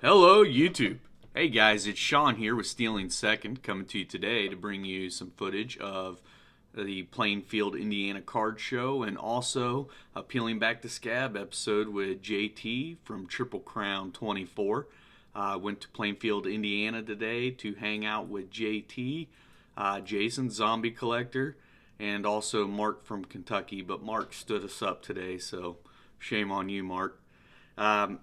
Hello, YouTube. Hey guys, it's Sean here with Stealing Second, coming to you today to bring you some footage of the Plainfield, Indiana card show and also a Peeling Back the Scab episode with JT from Triple Crown 24. Went to Plainfield, Indiana today to hang out with JT, Jason, Zombie Collector, and also Mark from Kentucky. But Mark stood us up today, so shame on you, Mark.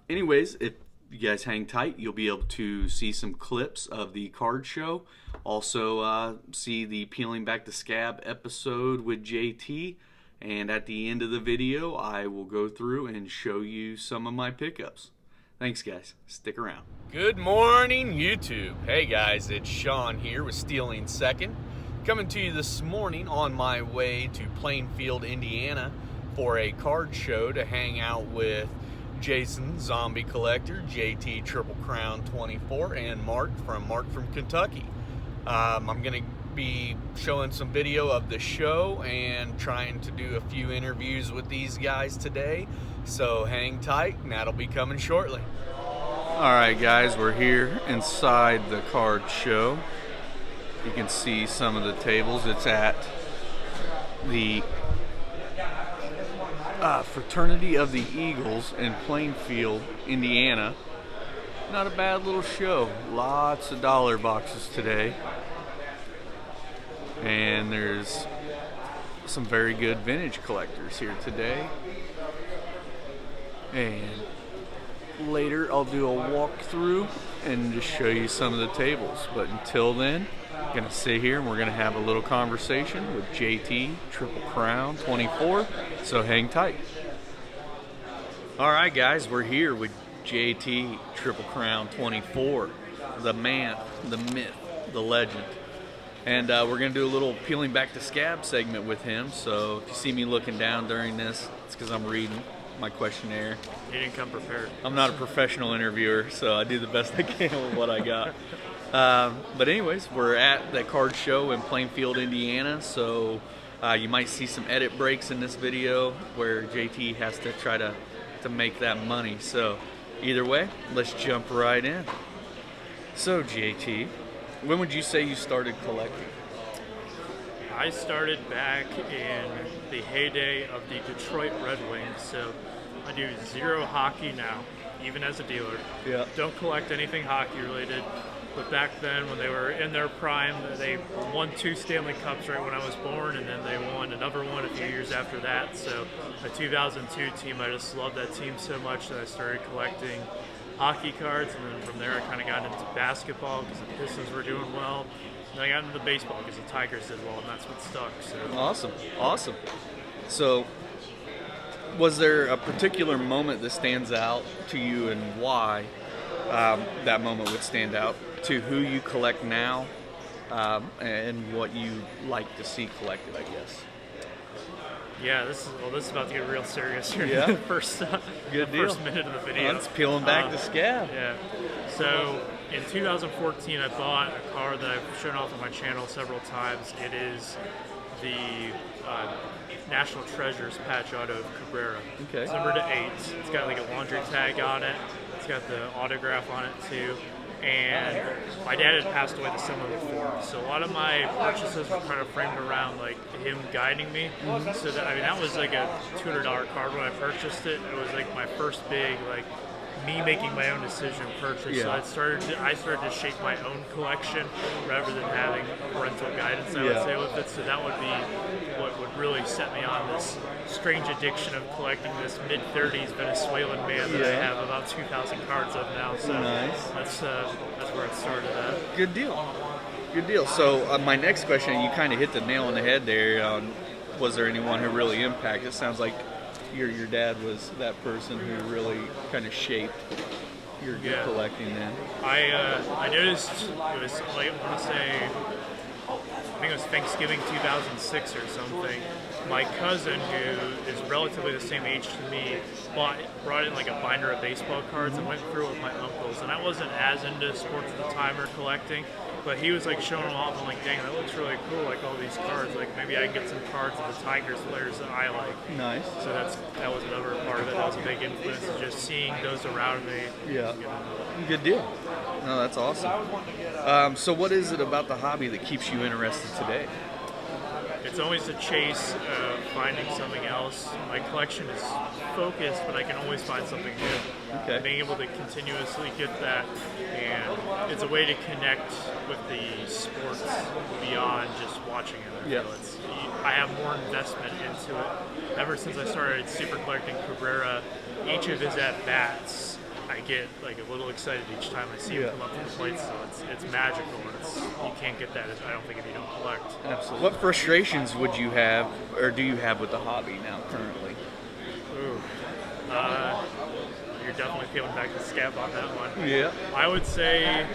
Anyways, if you guys hang tight, you'll be able to see some clips of the card show. Also, see the Peeling Back the Scab episode with JT. And at the end of the video, I will go through and show you some of my pickups. Thanks, guys. Stick around. Good morning, YouTube. Hey, guys. It's Sean here with Stealing Second. Coming to you this morning on my way to Plainfield, Indiana for a card show to hang out with Jason, Zombie Collector, JT, Triple Crown 24, and Mark from Kentucky. I'm going to be showing some video of the show and trying to do a few interviews with these guys today. So hang tight, and that'll be coming shortly. Alright guys, we're here inside the card show. You can see some of the tables. It's at the Fraternity of the Eagles in Plainfield, Indiana. Not a bad little show. Lots of dollar boxes today. And there's some very good vintage collectors here today. And later I'll do a walkthrough and just show you some of the tables. But until then, I'm going to sit here and we're going to have a little conversation with JT, Triple Crown 24. So hang tight. Alright guys, we're here with JT, Triple Crown 24. The man, the myth, the legend. And we're going to do a little Peeling Back the Scab segment with him. So if you see me looking down during this, it's because I'm reading my questionnaire. You didn't come prepared. I'm not a professional interviewer, so I do the best I can with what I got. But anyways, we're at that card show in Plainfield, Indiana. So you might see some edit breaks in this video where JT has to try to make that money. So either way, let's jump right in. So JT, when would you say you started collecting? I started back in the heyday of the Detroit Red Wings, so I do zero hockey now, even as a dealer. Yeah. Don't collect anything hockey related, but back then when they were in their prime, they won 2 Stanley Cups right when I was born, and then they won another one a few years after that. So the 2002 team, I just loved that team so much that I started collecting hockey cards, and then from there I kind of got into basketball because the Pistons were doing well. And I got into baseball because the Tigers did well, and that's what stuck. So. Awesome. So, was there a particular moment that stands out to you, and why that moment would stand out to who you collect now, and what you like to see collected, I guess? Yeah, this is about to get real serious here. Yeah. The first minute of the video. Let's Peeling Back the Scab. Yeah. So in 2014, I bought a card that I've shown off on my channel several times. It is the National Treasures patch auto of Cabrera. Okay. It's numbered to 8. It's got like a laundry tag on it. It's got the autograph on it too. And my dad had passed away the summer before, so a lot of my purchases were kind of framed around like him guiding me. So that was like a $200 card when I purchased it. It was like my first big like me making my own decision purchase. Yeah. So I started to shape my own collection rather than having parental guidance, I would say, with it. So that would be what would really set me on this strange addiction of collecting this mid-30s Venezuelan man that I have about 2,000 cards of now. So nice. That's where it started at. Good deal. So my next question, you kind of hit the nail on the head there. Was there anyone who really impacted? It sounds like your dad was that person who really kind of shaped your collecting then. I noticed it was like, I want to say, I think it was Thanksgiving 2006 or something. My cousin, who is relatively the same age to me, brought in like a binder of baseball cards and went through it with my uncles. And I wasn't as into sports at the time or collecting, but he was like showing them off. I'm like, dang, that looks really cool, like all these cards. Like maybe I can get some cards of the Tigers players that I like. Nice. So that was another part of it. That was a big influence, is just seeing those around me. Yeah. Good deal. No, that's awesome. So what is it about the hobby that keeps you interested today? It's always a chase of finding something else. My collection is focused, but I can always find something new. Okay. Being able to continuously get that, and it's a way to connect with the sports beyond just watching it. Yeah. I have more investment into it. Ever since I started super collecting Cabrera, each of his at-bats, I get like a little excited each time I see him come up to the plate. So it's magical. You can't get that, I don't think, if you don't collect. Absolutely. What frustrations would you have, or do you have with the hobby now currently? Ooh. You're definitely peeling back the scab on that one. Yeah. I would say,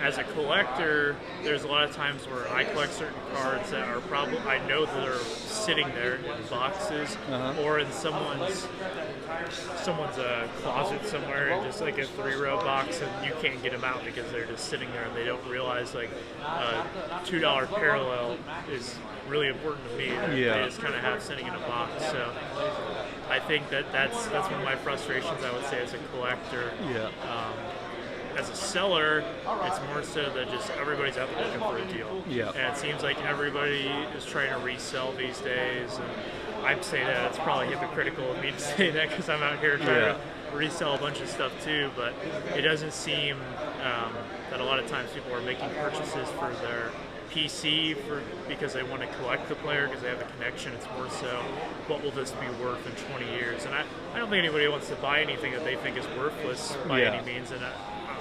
as a collector, there's a lot of times where I collect certain cards that are probably, I know that are sitting there in boxes or in someone's closet somewhere, in just like a 3-row box, and you can't get them out because they're just sitting there and they don't realize like $2 parallel is really important to me. They just kind of have sitting in a box. So I think that's one of my frustrations, I would say, as a collector. Yeah. As a seller, it's more so that just everybody's out there looking for a deal. Yeah. And it seems like everybody is trying to resell these days. And I'd say that it's probably hypocritical of me to say that because I'm out here trying to resell a bunch of stuff too. But it doesn't seem that a lot of times people are making purchases for their PC because they want to collect the player because they have a connection. It's more so, what will this be worth in 20 years? And I don't think anybody wants to buy anything that they think is worthless by any means. And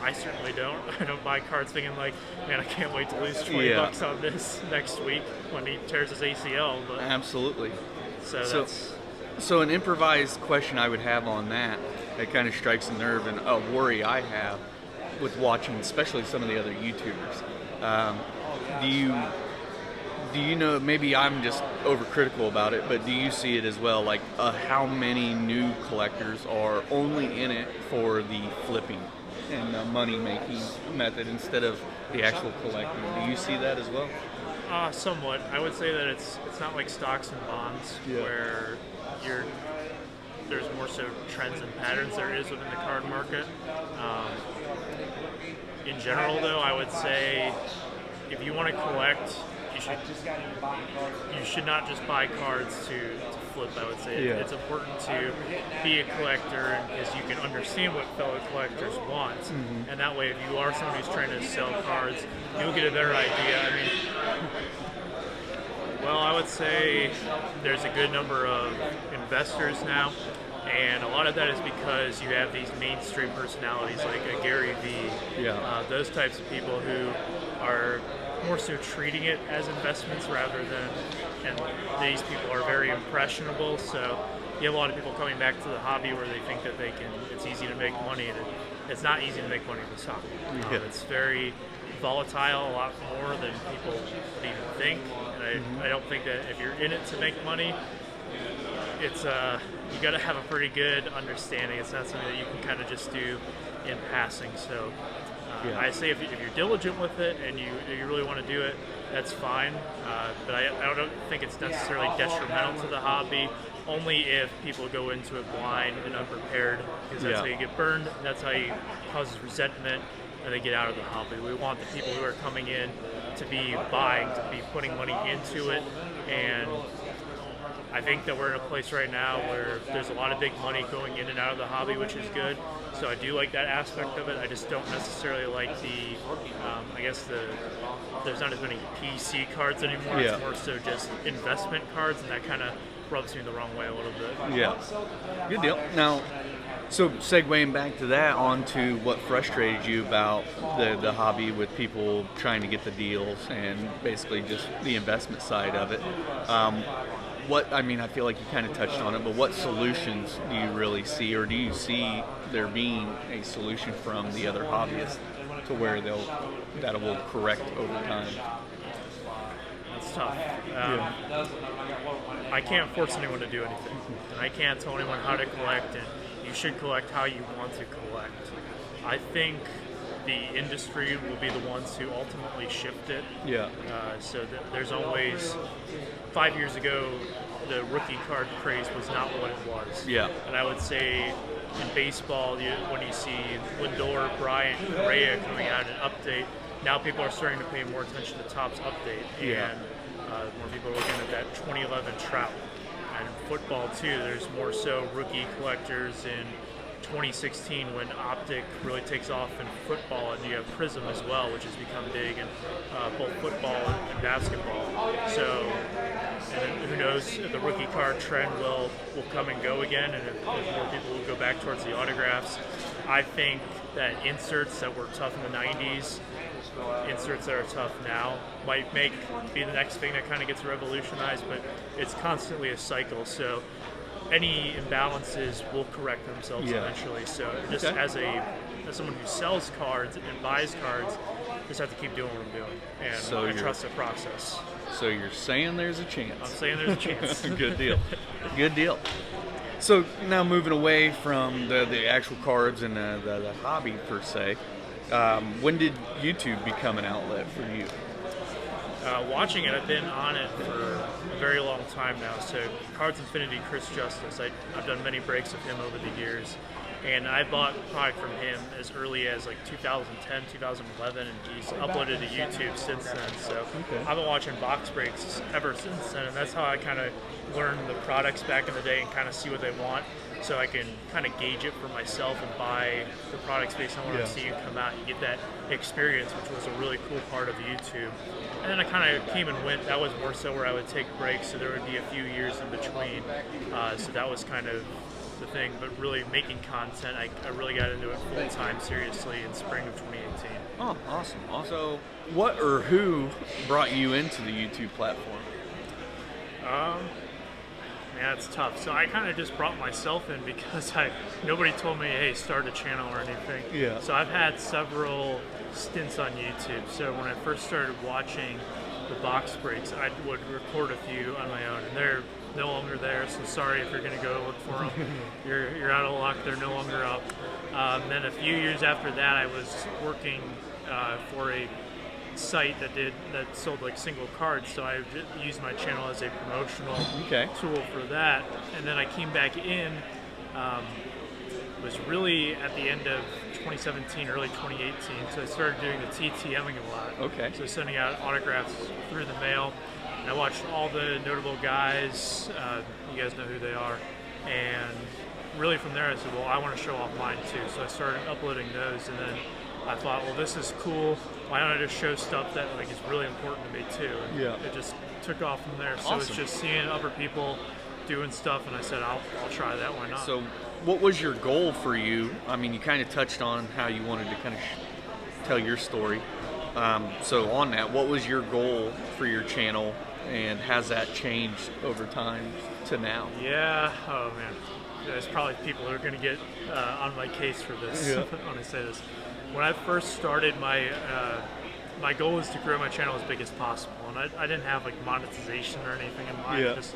I certainly don't. I don't buy cards thinking like, man, I can't wait to lose $20 on this next week when he tears his ACL. But absolutely. So an improvised question I would have on that kind of strikes a nerve and a worry I have with watching, especially some of the other YouTubers. Do you know, maybe I'm just overcritical about it, but do you see it as well, like how many new collectors are only in it for the flipping and the money-making method instead of the actual collecting? Do you see that as well? Somewhat. I would say that it's not like stocks and bonds where there's more so trends and patterns there is within the card market. In general, though, I would say if you want to collect, you should not just buy cards to flip. I would say it's important to be a collector because you can understand what fellow collectors want, and that way, if you are someone who's trying to sell cards, you'll get a better idea. I mean, well, I would say there's a good number of investors now. And a lot of that is because you have these mainstream personalities like a Gary Vee, those types of people who are more so treating it as investments rather than, and these people are very impressionable, so you have a lot of people coming back to the hobby where they think that it's easy to make money, and it's not easy to make money in this hobby. It's very volatile, a lot more than people even think, and I don't think that if you're in it to make money, it's you got to have a pretty good understanding. It's not something that you can kind of just do in passing. So I say if you're diligent with it and you really want to do it, that's fine. But I don't think it's necessarily detrimental to the hobby. Only if people go into it blind and unprepared, because that's how you get burned. That's how you causes resentment, and they get out of the hobby. We want the people who are coming in to be buying, to be putting money into it, and I think that we're in a place right now where there's a lot of big money going in and out of the hobby, which is good. So I do like that aspect of it. I just don't necessarily like there's not as many PC cards anymore. It's more so just investment cards, and that kind of rubs me the wrong way a little bit. Yeah, good deal. Now, so segueing back to that, onto what frustrated you about the hobby with people trying to get the deals and basically just the investment side of it. I feel like you kind of touched on it, but what solutions do you really see, or do you see there being a solution from the other hobbyists to where that will correct over time? It's tough. I can't force anyone to do anything. And I can't tell anyone how to collect, and you should collect how you want to collect. I think the industry will be the ones who ultimately shift it. So there's always, 5 years ago, the rookie card craze was not what it was. And I would say in baseball, when you see Lindor, Bryant, Correa coming out in an update, now people are starting to pay more attention to Topps update, and more people are looking at that 2011 Trout. And in football too, there's more so rookie collectors in 2016 when Optic really takes off in football, and you have Prism as well, which has become big in both football and basketball. So, and then who knows if the rookie card trend will come and go again, and if more people will go back towards the autographs. I think that inserts that were tough in the 90s, inserts that are tough now, might be the next thing that kind of gets revolutionized, but it's constantly a cycle. So any imbalances will correct themselves eventually. So just as someone who sells cards and buys cards, just have to keep doing what I'm doing, and I trust the process. So you're saying there's a chance. I'm saying there's a chance. Good deal. Good deal. So now moving away from the actual cards and the hobby per se, when did YouTube become an outlet for you? Watching it, I've been on it for a very long time now. So Cards Infinity, Chris Justice, I've done many breaks of him over the years, and I bought product from him as early as like 2010, 2011, and he's uploaded to YouTube since then. So I've been watching box breaks ever since then, and that's how I kind of learned the products back in the day and kind of see what they want, so I can kind of gauge it for myself and buy the products based on what I'm seeing come out. You get that experience, which was a really cool part of YouTube. And then I kind of came and went. That was more so where I would take breaks, so there would be a few years in between. So that was kind of the thing. But really making content, I really got into it full time, seriously, in spring of 2018. Oh, awesome. Also, what or who brought you into the YouTube platform? Yeah, it's tough. So I kind of just brought myself in because nobody told me, hey, start a channel or anything. Yeah. So I've had several stints on YouTube. So when I first started watching the box breaks, I would record a few on my own, and they're no longer there. So sorry if you're going to go look for them. You're out of luck. They're no longer up. Then a few years after that, I was working for a site that sold like single cards, so I used my channel as a promotional tool for that. And then I came back in, was really at the end of 2017, early 2018, so I started doing the TTMing a lot. So sending out autographs through the mail, and I watched all the notable guys, you guys know who they are, and really from there I said, well, I want to show off mine too, so I started uploading those. And then I thought, well, this is cool. Why don't I just show stuff that like is really important to me too? And it just took off from there. So it's just seeing other people doing stuff, and I said, I'll try that. Why not? So, what was your goal for you? I mean, you kind of touched on how you wanted to kind of tell your story. So on that, what was your goal for your channel, and has that changed over time to now? Yeah. Oh man, there's probably people who are going to get on my case for this when I say this. When I first started, my goal was to grow my channel as big as possible, and I didn't have like monetization or anything in mind. Just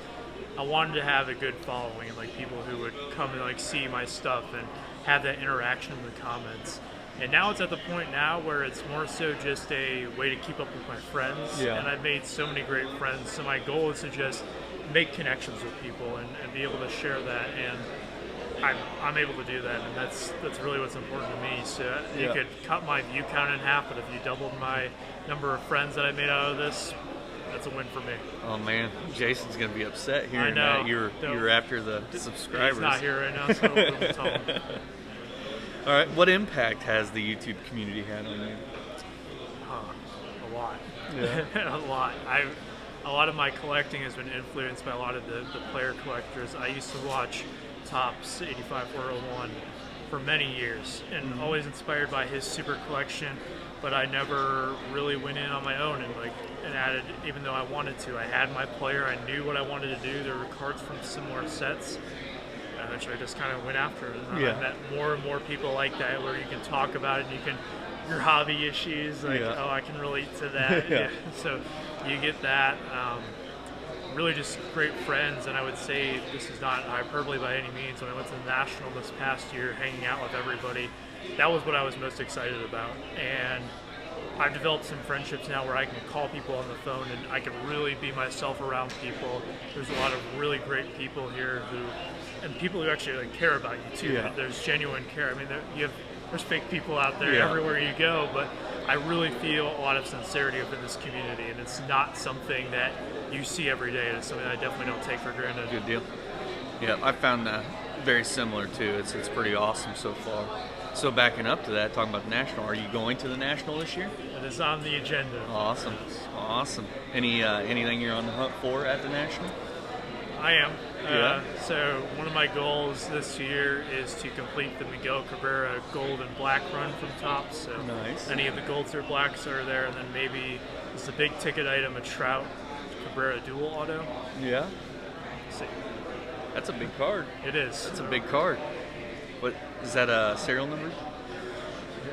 I wanted to have a good following, and like people who would come and like see my stuff and have that interaction in the comments. And now it's at the point now where it's more so just a way to keep up with my friends, and I've made so many great friends. So my goal is to just make connections with people and be able to share that, and I'm able to do that, and that's really what's important to me. So you could cut my view count in half, but if you doubled my number of friends that I made out of this, that's a win for me. Oh man, Jason's gonna be upset hearing that you're after the subscribers. He's not here right now, so we'll tell him. All right, what impact has the YouTube community had on you? A lot. A lot. A lot of my collecting has been influenced by a lot of the player collectors. I used to watch Topps 85-401 for many years, and always inspired by his super collection, but I never really went in on my own and added, even though I wanted to. I had my player, I knew what I wanted to do. There were cards from similar sets, and eventually I just kind of went after it. And I met more and more people like that, where you can talk about it, and you can, your hobby issues, like, oh, I can relate to that. So you get that. Really just great friends, and I would say this is not hyperbole by any means. When I went to the National this past year, hanging out with everybody, that was what I was most excited about. And I've developed some friendships now where I can call people on the phone and I can really be myself around people. There's a lot of really great people here who and people who actually like care about you too. Yeah. There's genuine care. I mean, there's fake people out there Yeah. everywhere you go, but I really feel a lot of sincerity within this community, and it's not something that you see every day. It's something I definitely don't take for granted. Good deal. Yeah, I found that very similar too. It's pretty awesome so far. So backing up to that, talking about the National, are you going to the National this year? It is on the agenda. Awesome. Anything you're on the hunt for at the National? I am. Yeah. So one of my goals this year is to complete the Miguel Cabrera gold and black run from top. So Nice. any of the golds or blacks are there, and then maybe it's a big ticket item, a Trout Cabrera dual auto. Yeah. So That's a big card. it is. That's a big card. What is that, a serial number?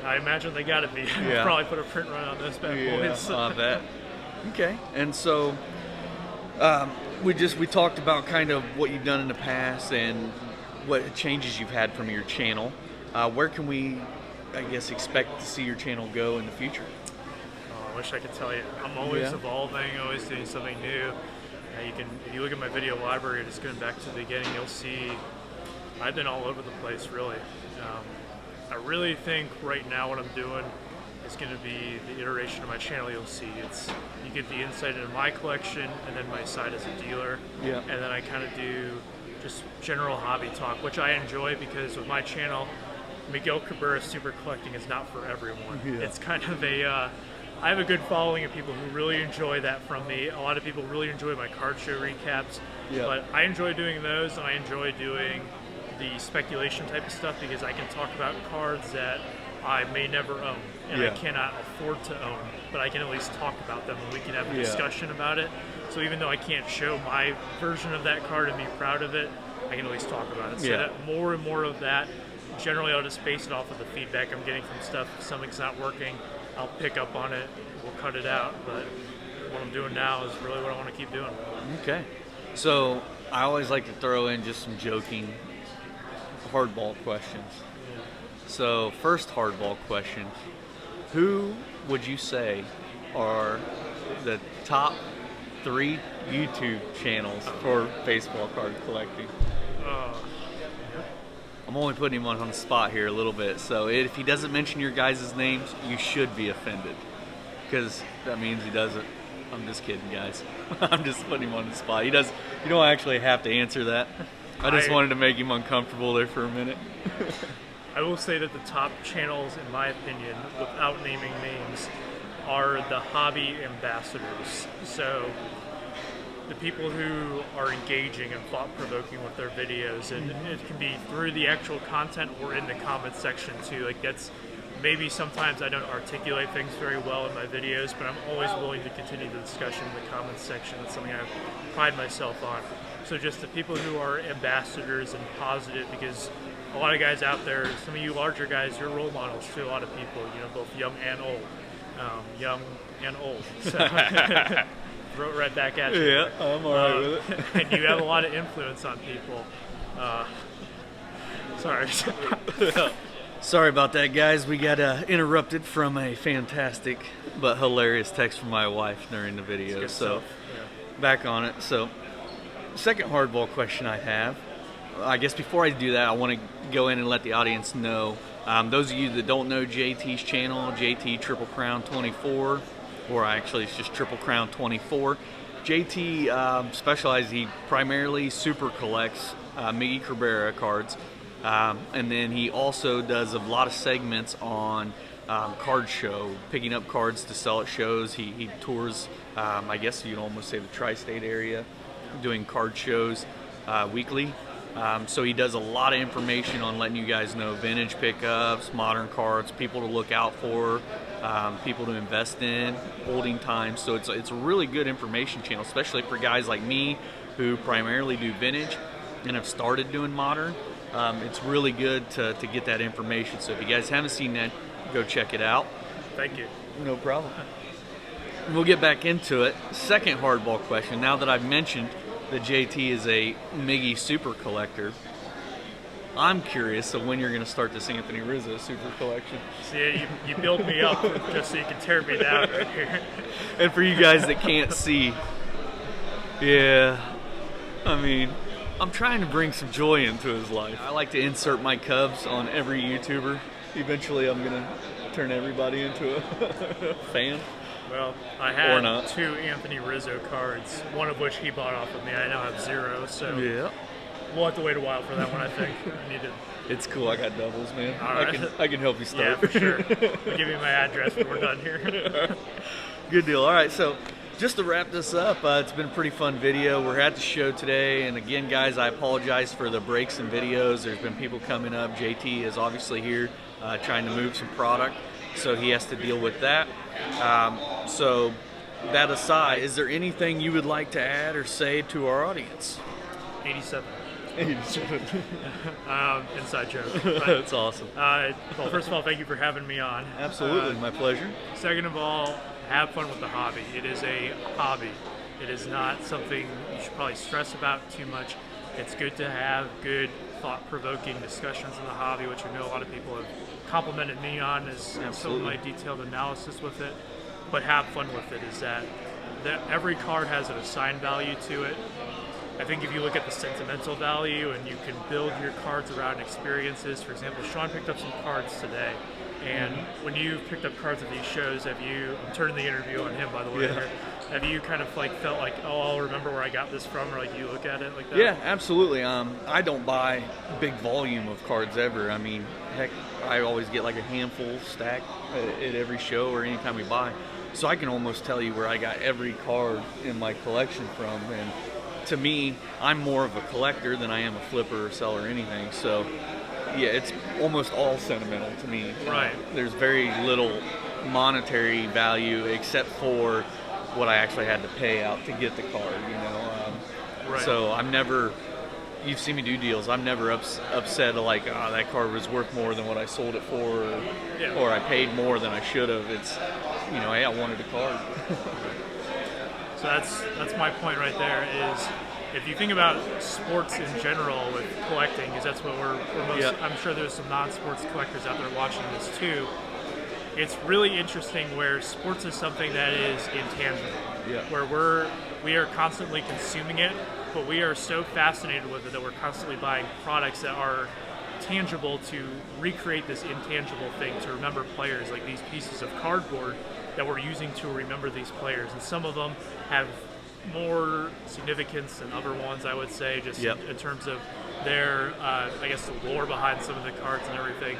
I imagine they got to be. Yeah. Probably put a print run on those bad boys. I bet. Okay. And so we talked about kind of what you've done in the past and what changes you've had from your channel. Where can we, I guess, expect to see your channel go in the future? Oh, I wish I could tell you. I'm always evolving, always doing something new. If you look at my video library, just going back to the beginning, you'll see I've been all over the place, really. I really think right now what I'm doing is going to be the iteration of my channel you'll see. You get the insight into my collection and then my side as a dealer. Yeah. And then I kind of do just general hobby talk, which I enjoy because with my channel, Miguel Cabrera super collecting is not for everyone. Yeah. It's kind of I have a good following of people who really enjoy that from me. A lot of people really enjoy my card show recaps, but I enjoy doing those, and I enjoy doing the speculation type of stuff because I can talk about cards that I may never own and I cannot afford to own, but I can at least talk about them and we can have a discussion about it. So even though I can't show my version of that card and be proud of it, I can at least talk about it. So that more and more of that, generally I'll just base it off of the feedback I'm getting from stuff. If something's not working, I'll pick up on it, we'll cut it out, but what I'm doing now is really what I want to keep doing. Okay. So I always like to throw in just some joking hardball questions. So first hardball question, who would you say are the top 3 YouTube channels for baseball card collecting? I'm only putting him on the spot here a little bit, so if he doesn't mention your guys' names, you should be offended, because that means he doesn't. I'm just kidding, guys. I'm just putting him on the spot. You don't actually have to answer that. I just wanted to make him uncomfortable there for a minute. I will say that the top channels, in my opinion, without naming names, are the hobby ambassadors. So the people who are engaging and thought-provoking with their videos, and it can be through the actual content or in the comments section too. Like that's maybe sometimes I don't articulate things very well in my videos, but I'm always willing to continue the discussion in the comments section. That's something I pride myself on. So just the people who are ambassadors and positive, because a lot of guys out there, some of you larger guys, you're role models to a lot of people, both young and old. So throw it right back at you. Yeah, I'm all right with it. And you have a lot of influence on people. Sorry. Sorry about that, guys. We got interrupted from a fantastic but hilarious text from my wife during the video. So back on it. So second hardball question I have. I guess before I do that, I want to go in and let the audience know. Those of you that don't know JT's channel, JT Triple Crown 24, or actually it's just Triple Crown 24. JT specializes, he primarily super collects Miggy Cabrera cards, and then he also does a lot of segments on card show, picking up cards to sell at shows. He tours, I guess you'd almost say the tri-state area, doing card shows weekly. So he does a lot of information on letting you guys know vintage pickups, modern cards, people to look out for, people to invest in, holding times. So it's a really good information channel, especially for guys like me who primarily do vintage and have started doing modern. It's really good to get that information. So if you guys haven't seen that, go check it out. Thank you. No problem. We'll get back into it. Second hardball question. Now that I've mentioned that JT is a Miggy super collector, I'm curious of when you're going to start this Anthony Rizzo super collection. See, you build me up just so you can tear me down right here. And for you guys that can't see, yeah, I mean, I'm trying to bring some joy into his life. I like to insert my Cubs on every YouTuber. Eventually, I'm gonna turn everybody into a fan. Well, I had 2 Anthony Rizzo cards, one of which he bought off of me. I now have 0, so Yeah. we'll have to wait a while for that one, I think. I need to. It's cool. I got doubles, man. All right. I can help you start. Yeah, for sure. I'll give you my address when we're done here. Good deal. All right, so just to wrap this up, it's been a pretty fun video. We're at the show today, and again, guys, I apologize for the breaks in videos. There's been people coming up. JT is obviously here trying to move some product, so he has to deal with that. So that aside, is there anything you would like to add or say to our audience? 87. 87. Inside joke. That's awesome. Well, first of all, thank you for having me on. Absolutely, my pleasure. Second of all, have fun with the hobby. It is a hobby. It is not something you should probably stress about too much. It's good to have good, thought-provoking discussions in the hobby, which I know a lot of people have complimented me on as some of my detailed analysis with it. But have fun with it is that every card has an assigned value to it. I think if you look at the sentimental value and you can build your cards around experiences, for example, Sean picked up some cards today. And when you picked up cards at these shows, I'm turning the interview on him, by the way, here. Have you kind of like felt like, oh, I'll remember where I got this from, or like you look at it like that? Yeah, absolutely. I don't buy big volume of cards ever. I mean, heck, I always get like a handful stack at every show or anytime we buy. So I can almost tell you where I got every card in my collection from. And to me, I'm more of a collector than I am a flipper or seller or anything. So yeah, it's almost all sentimental to me. Right. There's very little monetary value except for what I actually had to pay out to get the card, you know. Right. So I'm never, you've seen me do deals, I'm never upset like, oh, that card was worth more than what I sold it for, or I paid more than I should have. It's, you know, hey, I wanted a card. So that's my point right there is, if you think about sports in general with collecting, because that's what we're most, I'm sure there's some non-sports collectors out there watching this too, it's really interesting where sports is something that is intangible, where we are constantly consuming it, but we are so fascinated with it that we're constantly buying products that are tangible to recreate this intangible thing, to remember players, like these pieces of cardboard that we're using to remember these players. And some of them have more significance than other ones, I would say, just in terms of their, I guess, the lore behind some of the cards and everything.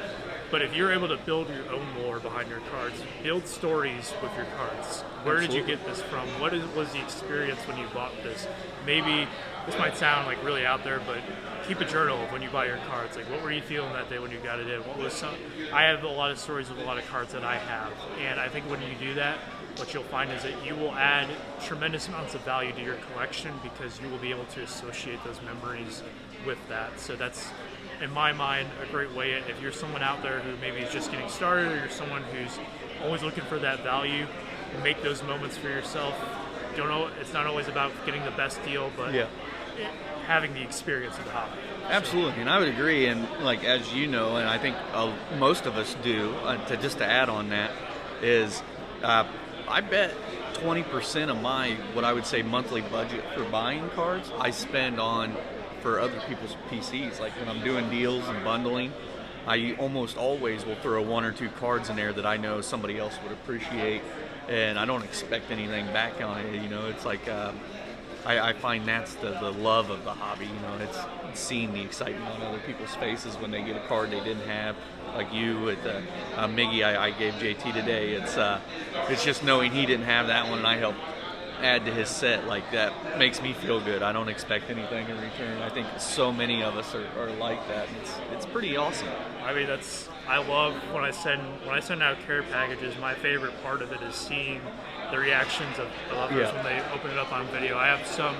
But if you're able to build your own lore behind your cards, build stories with your cards. Where did you get this from? What was the experience when you bought this? Maybe this might sound like really out there, but keep a journal of when you buy your cards. Like, what were you feeling that day when you got it in? I have a lot of stories with a lot of cards that I have, and I think when you do that, what you'll find is that you will add tremendous amounts of value to your collection because you will be able to associate those memories with that. So that's, in my mind, a great way. If you're someone out there who maybe is just getting started, or you're someone who's always looking for that value, make those moments for yourself. It's not always about getting the best deal, but having the experience of the hobby. Absolutely, and I would agree. And like, as you know, and I think most of us do, to add on that, is I bet 20% of my, what I would say, monthly budget for buying cards, I spend on for other people's PCs. Like when I'm doing deals and bundling, I almost always will throw 1 or 2 cards in there that I know somebody else would appreciate, and I don't expect anything back on it. You know, it's like I find that's the love of the hobby. You know, it's seeing the excitement on other people's faces when they get a card they didn't have. Like you with Miggy, I gave JT today. It's just knowing he didn't have that one and I helped add to his set. Like, that makes me feel good. I don't expect anything in return. I think so many of us are like that. And it's pretty awesome. I mean, I love when I send out care packages. My favorite part of it is seeing the reactions of others when they open it up on video. I have some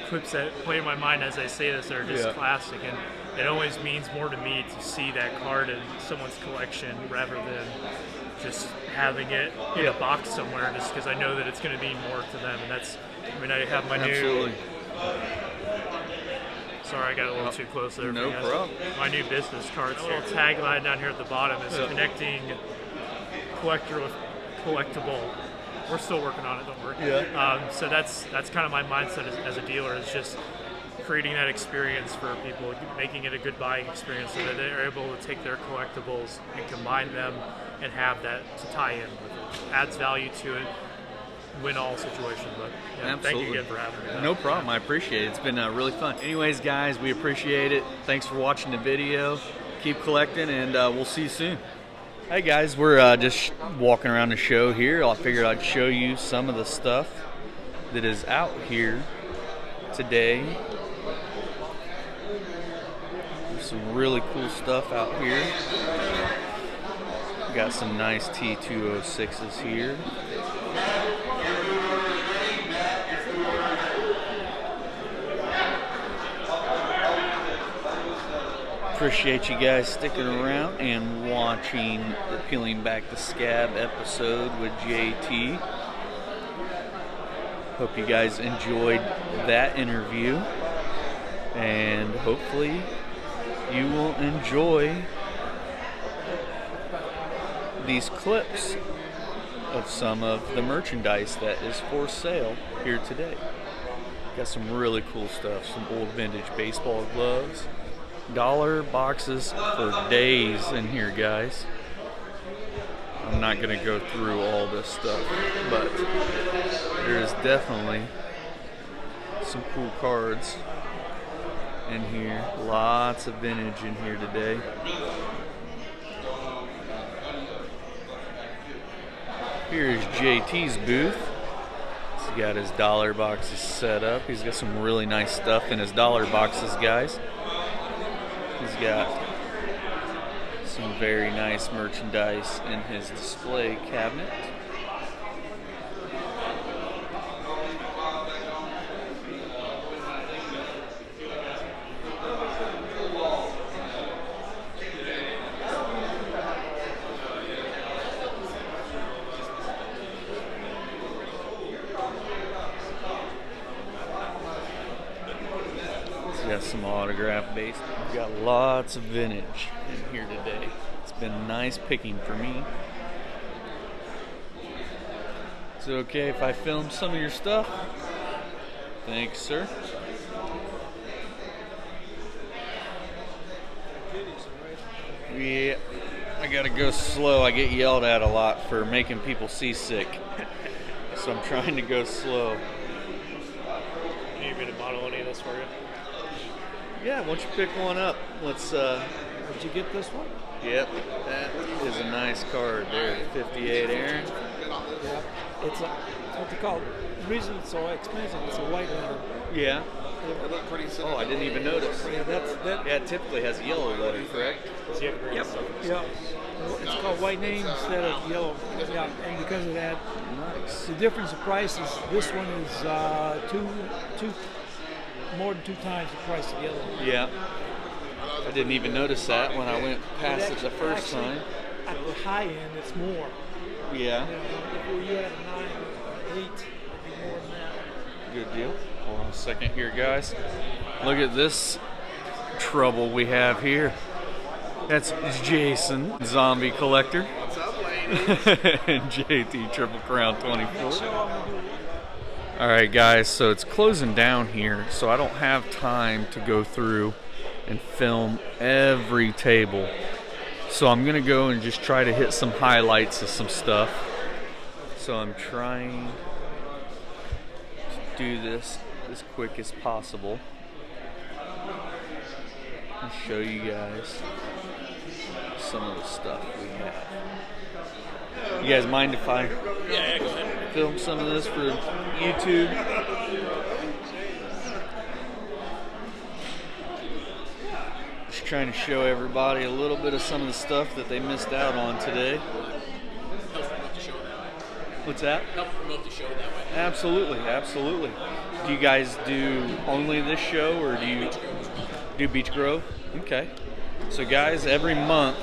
clips that play in my mind as I say this that are just classic, and it always means more to me to see that card in someone's collection rather than just having it in a box somewhere, just because I know that it's going to mean more to them. And that's, I mean, I have my new. Sorry, I got a little too close there. No problem. My new business cards. A little tagline down here at the bottom is connecting collector with collectible. We're still working on it, don't worry. So that's kind of my mindset as a dealer, is just creating that experience for people, making it a good buying experience so that they're able to take their collectibles and combine them and have that to tie in with it. Adds value to it, win all situation. But yeah, thank you again for having me. No problem. I appreciate it. It's been really fun. Anyways, guys, we appreciate it. Thanks for watching the video. Keep collecting, and we'll see you soon. Hey guys, we're just walking around the show here. I figured I'd show you some of the stuff that is out here today. There's some really cool stuff out here. Got some nice T206s here. Appreciate you guys sticking around and watching the Peeling Back the Scab episode with JT. Hope you guys enjoyed that interview, and hopefully you will enjoy these clips of some of the merchandise that is for sale here today. Got some really cool stuff, some old vintage baseball gloves, dollar boxes for days in here, guys. I'm not going to go through all this stuff, but there's definitely some cool cards in here. Lots of vintage in here today. Here's JT's booth. He's got his dollar boxes set up. He's got some really nice stuff in his dollar boxes, guys. He's got some very nice merchandise in his display cabinet. Got some autograph based. We've got lots of vintage in here today. It's been nice picking for me. Is it okay if I film some of your stuff? Thanks, sir. Yeah, I gotta go slow. I get yelled at a lot for making people seasick. So I'm trying to go slow. You need me to model any of this for you? Yeah, why don't you pick one up? Let's, Did you get this one? Yep, that is a nice card there. 58 Aaron. Yeah. It's what they call, the reason it's so expensive, it's a white letter. Yeah. It looked pretty simple. Oh, I didn't even notice. Yeah, Yeah, it typically has a yellow letter, correct? Yep. Yeah. It's called white name instead of yellow. Yeah, and because of that, Nice. the difference of prices, this one is more than 2 times the price of yellow. Yeah. I didn't even notice that when I went past it the first time. At the high end, it's more. Yeah. If you had a 9 or 8, it'd be more than that. Good deal. Hold on a second here, guys. Look at this trouble we have here. That's Jason, Zombie Collector. What's up, lady? And JT Triple Crown 24. Alright guys, so it's closing down here, so I don't have time to go through and film every table. So I'm going to go and just try to hit some highlights of some stuff. So I'm trying to do this as quick as possible and show you guys some of the stuff we have. You guys mind if I film some of this for YouTube? Just trying to show everybody a little bit of some of the stuff that they missed out on today. Helps promote the show that way. What's that? Helps promote the show that way. Absolutely, absolutely. Do you guys do only this show, or do you do Beach Grove? Okay. So guys, every month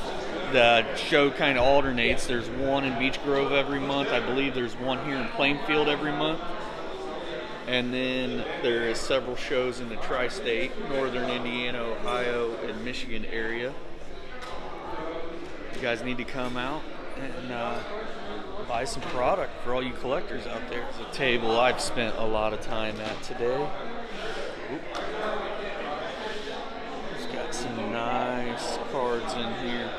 the show kind of alternates. There's one in Beach Grove every month. I believe there's one here in Plainfield every month. And then there is several shows in the tri-state, northern Indiana, Ohio, and Michigan area. You guys need to come out and buy some product for all you collectors out there. It's a table I've spent a lot of time at today. Oop. nice cards in here.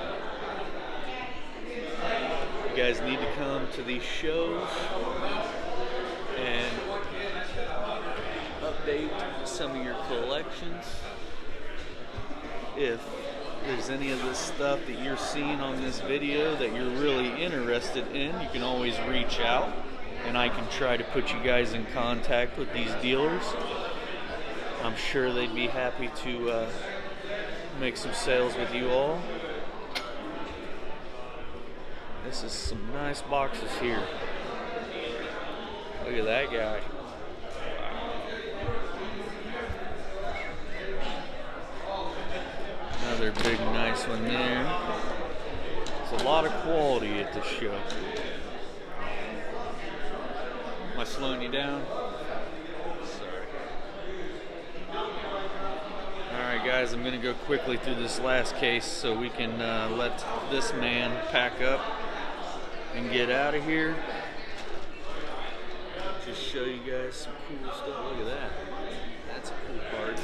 You guys need to come to these shows and update some of your collections. If there's any of this stuff that you're seeing on this video that you're really interested in, you can always reach out and I can try to put you guys in contact with these dealers. I'm sure they'd be happy to make some sales with you all. This is some nice boxes here. Look at that guy. Another big nice one there. There's a lot of quality at this show. Am I slowing you down? Sorry. Alright guys, I'm going to go quickly through this last case so we can let this man pack up and get out of here. Just show you guys some cool stuff. Look at that. That's a cool card.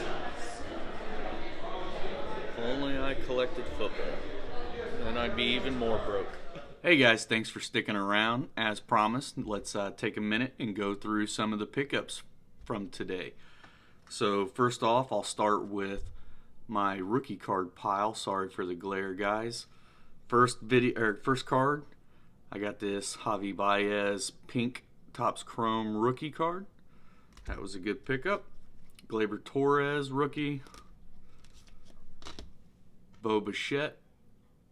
If only I collected football, then I'd be even more broke. Hey guys, thanks for sticking around. As promised, let's take a minute and go through some of the pickups from today. So first off, I'll start with my rookie card pile. Sorry for the glare, guys. First card, I got this Javi Baez pink Topps Chrome rookie card. That was a good pickup. Gleyber Torres rookie. Bo Bichette.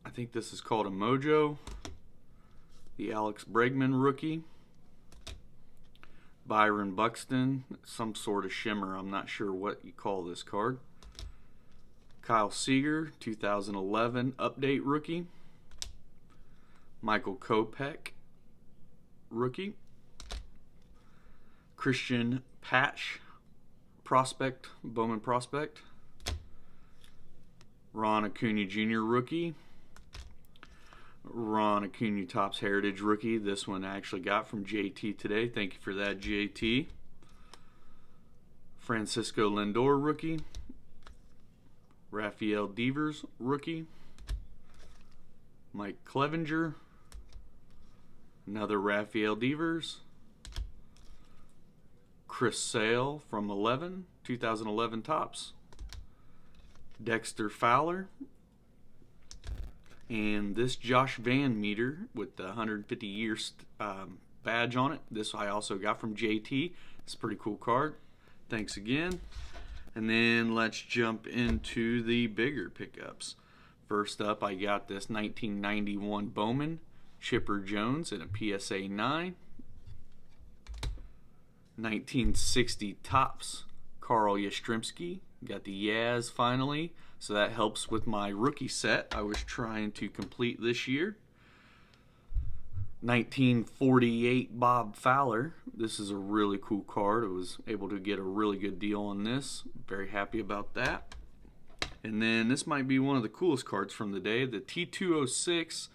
I think this is called a Mojo. The Alex Bregman rookie. Byron Buxton, some sort of shimmer. I'm not sure what you call this card. Kyle Seager, 2011 update rookie. Michael Kopech, rookie. Christian Patch, prospect, Bowman prospect. Ron Acuna Jr. rookie. Ron Acuna Topps Heritage rookie. This one I actually got from JT today. Thank you for that, JT. Francisco Lindor rookie. Rafael Devers rookie. Mike Clevenger. Another Rafael Devers. Chris Sale from 2011 Topps. Dexter Fowler. And this Josh Van Meter with the 150 year badge on it. This I also got from JT. It's a pretty cool card. Thanks again. And then let's jump into the bigger pickups. First up, I got this 1991 Bowman Chipper Jones in a PSA 9. 1960 Topps Carl Yastrzemski. Got the Yaz finally, so that helps with my rookie set I was trying to complete this year. 1948 Bob Fowler. This is a really cool card. I was able to get a really good deal on this. Very happy about that. And then this might be one of the coolest cards from the day, the T206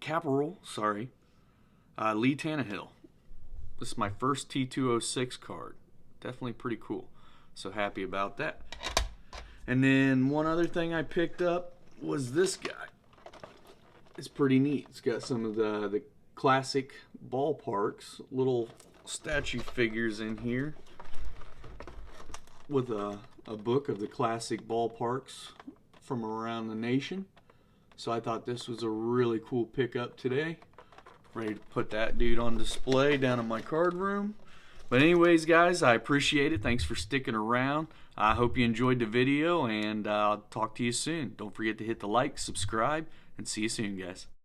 Caporal, Lee Tannehill. This is my first T206 card. Definitely pretty cool. So happy about that. And then one other thing I picked up was this guy. It's pretty neat. It's got some of the classic ballparks, little statue figures in here with a book of the classic ballparks from around the nation. So I thought this was a really cool pickup today. Ready to put that dude on display down in my card room. But anyways, guys, I appreciate it. Thanks for sticking around. I hope you enjoyed the video, and I'll talk to you soon. Don't forget to hit the like, subscribe, and see you soon, guys.